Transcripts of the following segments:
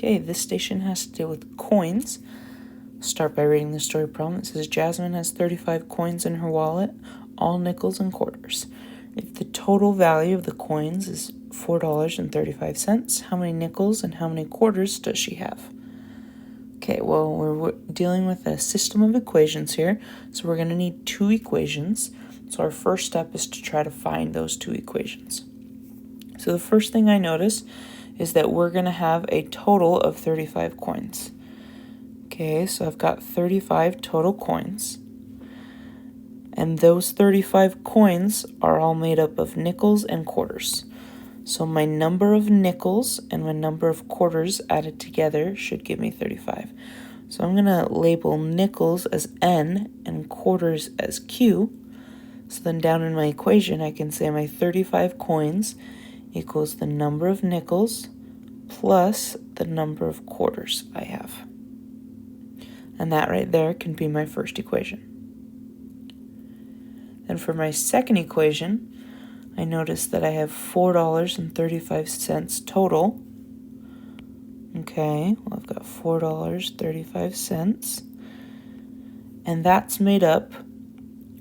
Okay, this station has to deal with coins. Start by reading the story problem. It says Jasmine has 35 coins in her wallet, all nickels and quarters. If the total value of the coins is $4.35, how many nickels and how many quarters does she have? Okay, well, we're dealing with a system of equations here, so we're going to need two equations. So our first step is to try to find those two equations. So the first thing I notice is that we're going to have a total of 35 coins. Okay, so I've got 35 total coins. And those 35 coins are all made up of nickels and quarters. So my number of nickels and my number of quarters added together should give me 35. So I'm going to label nickels as N and quarters as Q. So then down in my equation, I can say my 35 coins equals the number of nickels plus the number of quarters I have. And that right there can be my first equation. Then for my second equation, I notice that I have $4.35 total. Okay, well, I've got $4.35. And that's made up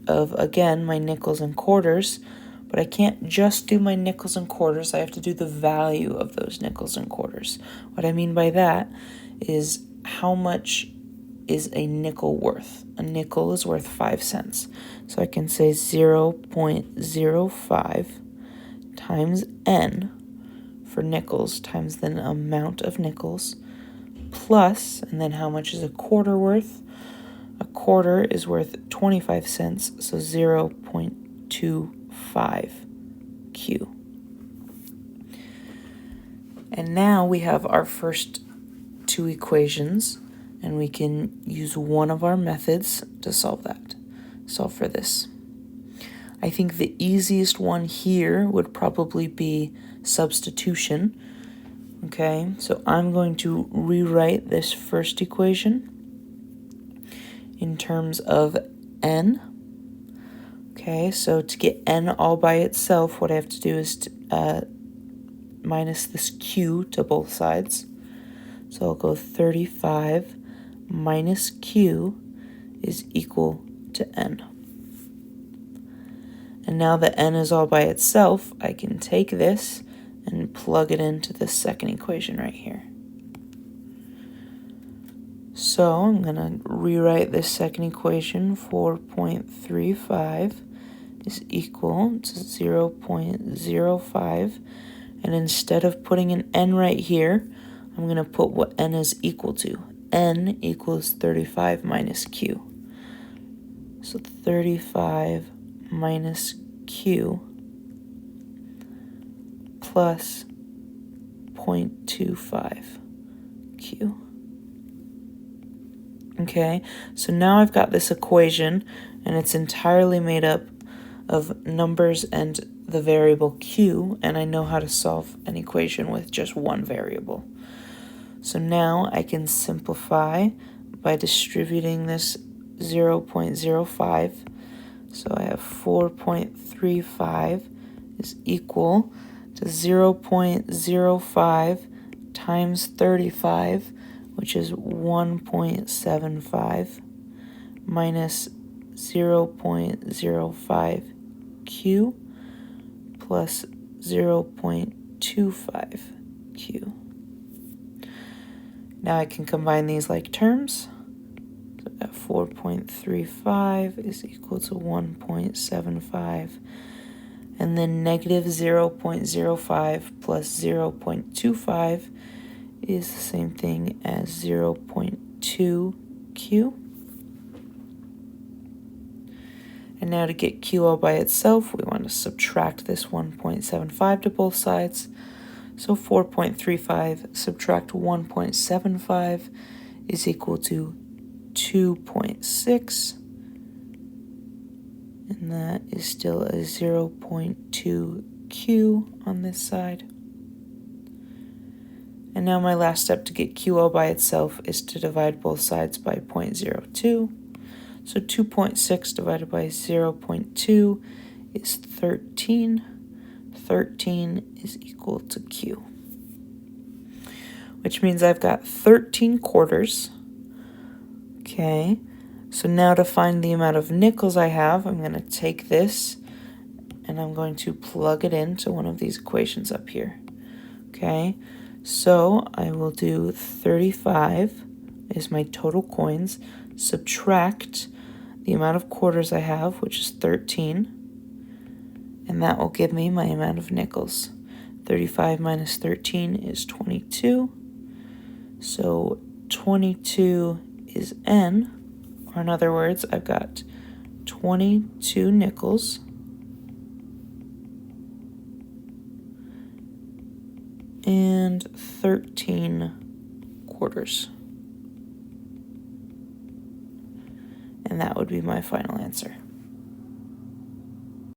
of, again, my nickels and quarters. But I can't just do my nickels and quarters. I have to do the value of those nickels and quarters. What I mean by that is how much is a nickel worth? A nickel is worth 5 cents. So I can say 0.05 times N for nickels times the amount of nickels plus, and then how much is a quarter worth? A quarter is worth 25 cents, so 0.25 Q. And now we have our first two equations, and we can use one of our methods to solve for this. I think the easiest one here would probably be substitution. Okay, so I'm going to rewrite this first equation in terms of N. Okay, so to get N all by itself, what I have to do is minus this Q to both sides. So I'll go 35 minus Q is equal to N. And now that N is all by itself, I can take this and plug it into the second equation right here. So I'm going to rewrite this second equation. 4.35 is equal to 0.05. And instead of putting an N right here, I'm going to put what N is equal to. N equals 35 minus Q. So 35 minus Q plus 0.25 Q. Okay, so now I've got this equation, and it's entirely made up of numbers and the variable Q, and I know how to solve an equation with just one variable. So now I can simplify by distributing this 0.05. So I have 4.35 is equal to 0.05 times 35, which is 1.75, minus 0.05 Q plus 0.25 Q. Now I can combine these like terms. So that 4.35 is equal to 1.75. And then negative 0.05 plus 0.25 is the same thing as 0.2 Q. And now to get Q all by itself, we want to subtract this 1.75 to both sides. So 4.35 subtract 1.75 is equal to 2.6. And that is still a 0.2 Q on this side. And now my last step to get Q all by itself is to divide both sides by 0.02. So 2.6 divided by 0.2 is 13. 13 is equal to Q. which means I've got 13 quarters. Okay, so now to find the amount of nickels I have, I'm going to take this and I'm going to plug it into one of these equations up here. Okay, so I will do 35 is my total coins, subtract the amount of quarters I have, which is 13, and that will give me my amount of nickels. 35 minus 13 is 22, so 22 is N, or in other words, I've got 22 nickels and 13 quarters. And that would be my final answer.